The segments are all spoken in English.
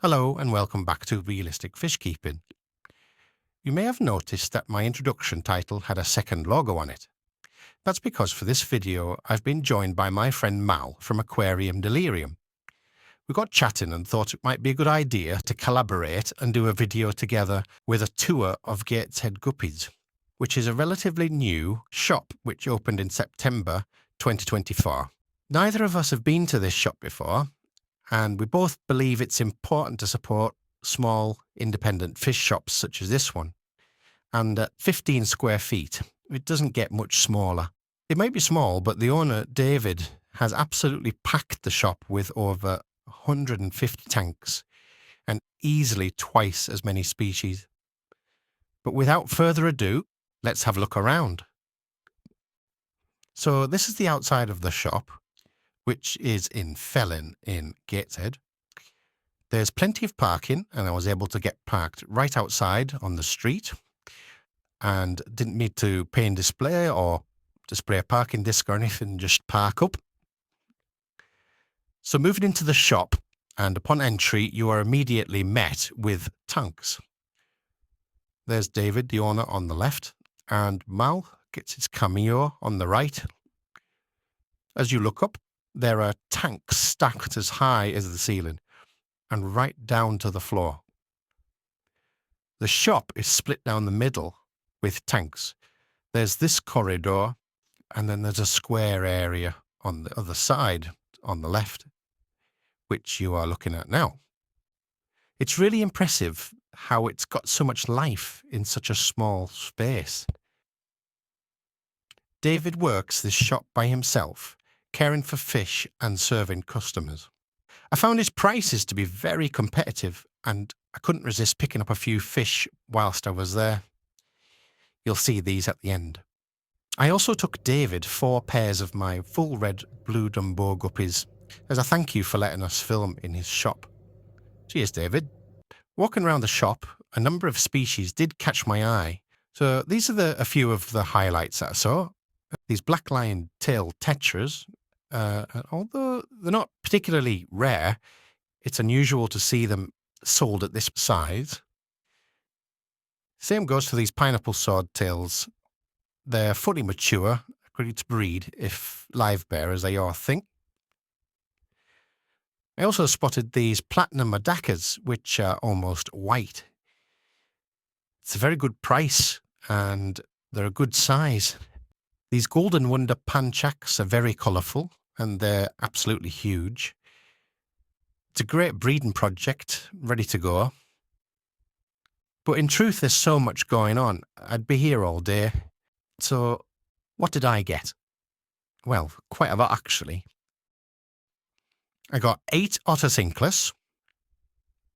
Hello and welcome back to Realistic Fish Keeping. You may have noticed that my introduction title had a second logo on it. That's because for this video I've been joined by my friend Mal from Aquarium Delirium. We got chatting and thought it might be a good idea to collaborate and do a video together with a tour of Gateshead Guppies, which is a relatively new shop which opened in September 2024. Neither of us have been to this shop before, and we both believe it's important to support small, independent fish shops such as this one. And at 15 square feet, it doesn't get much smaller. It might be small, but the owner, David, has absolutely packed the shop with over 150 tanks and easily twice as many species. But without further ado, let's have a look around. So this is the outside of the shop, which is in Felling in Gateshead. There's plenty of parking, and I was able to get parked right outside on the street and didn't need to pay in display or display a parking disc or anything, just park up. So moving into the shop, and upon entry you are immediately met with tanks. There's David, the owner, on the left, and Mal gets his cameo on the right. As you look up, there are tanks stacked as high as the ceiling and right down to the floor. The shop is split down the middle with tanks. There's this corridor, and then there's a square area on the other side, on the left, which you are looking at now. It's really impressive how it's got so much life in such a small space. David works this shop by himself, caring for fish and serving customers. I found his prices to be very competitive, and I couldn't resist picking up a few fish whilst I was there. You'll see these at the end. I also took David 4 pairs of my full red blue Dumbo guppies as a thank you for letting us film in his shop. Cheers, David. Walking around the shop, a number of species did catch my eye. So these are a few of the highlights that I saw. These black lion tail tetras, although they're not particularly rare, it's unusual to see them sold at this size. Same goes for these pineapple swordtails. They're fully mature, ready to breed if live bear as they are think. I also spotted these platinum madakas, which are almost white. It's a very good price, and they're a good size. These golden wonder panchaks are very colourful, and they're absolutely huge. It's a great breeding project, ready to go. But in truth, there's so much going on. I'd be here all day. So what did I get? Well, quite a lot actually. I got 8 otocinclus,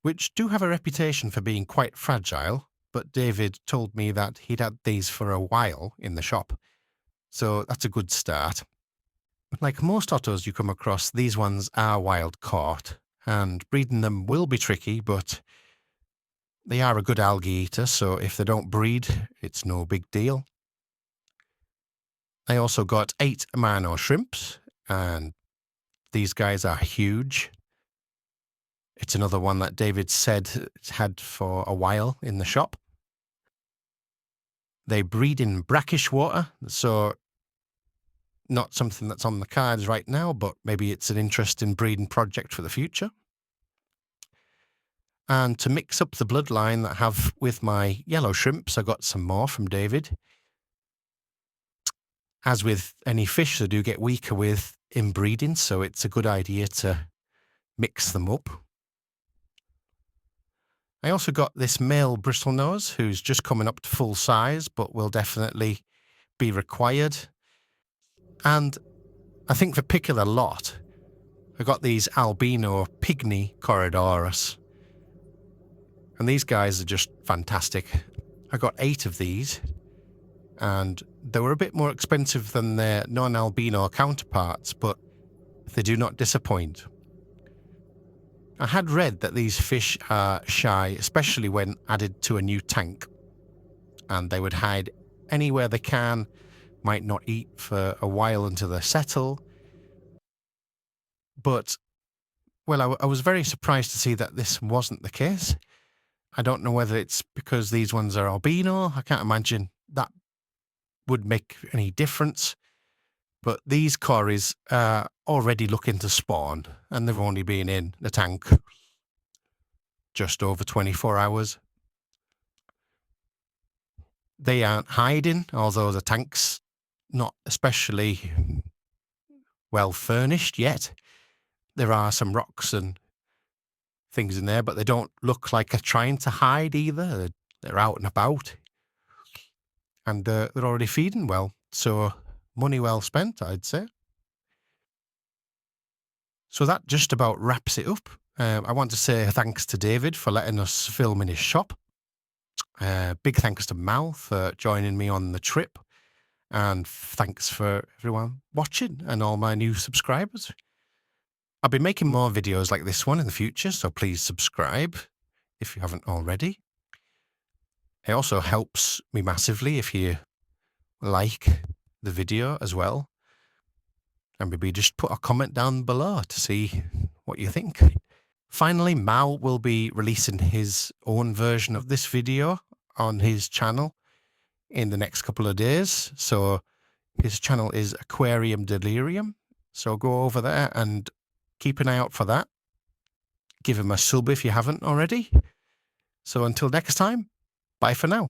which do have a reputation for being quite fragile, but David told me that he'd had these for a while in the shop. So that's a good start. Like most otters you come across, these ones are wild caught, and breeding them will be tricky, but they are a good algae eater, so if they don't breed, it's no big deal. I also got 8 amano shrimps, and these guys are huge. It's another one that David said it's had for a while in the shop. They breed in brackish water, so not something that's on the cards right now, but maybe it's an interesting breeding project for the future. And to mix up the bloodline that I have with my yellow shrimps, I got some more from David. As with any fish, they do get weaker with inbreeding, so it's a good idea to mix them up. I also got this male bristlenose, who's just coming up to full size, but will definitely be required. And I think for pick of the lot, I got these albino pygmy corridorus. And these guys are just fantastic. I got 8 of these, and they were a bit more expensive than their non-albino counterparts, but they do not disappoint. I had read that these fish are shy, especially when added to a new tank, and they would hide anywhere they can, might not eat for a while until they settle. But Well, I was very surprised to see that this wasn't the case. I don't know whether it's because these ones are albino. I can't imagine that would make any difference. But these cories are already looking to spawn, and they've only been in the tank just over 24 hours. They aren't hiding, although the tank's not especially well furnished yet. There are some rocks and things in there, but they don't look like they're trying to hide either. They're out and about, and they're already feeding well. So money well spent, I'd say. So that just about wraps it up. I want to say thanks to David for letting us film in his shop. Big thanks to Mal for joining me on the trip. And thanks for everyone watching and all my new subscribers. I'll be making more videos like this one in the future, so please subscribe if you haven't already. It also helps me massively if you like the video as well. And maybe just put a comment down below to see what you think. Finally, Mal will be releasing his own version of this video on his channel in the next couple of days. So his channel is Aquarium Delirium. So go over there and keep an eye out for that. Give him a sub if you haven't already. So until next time, bye for now.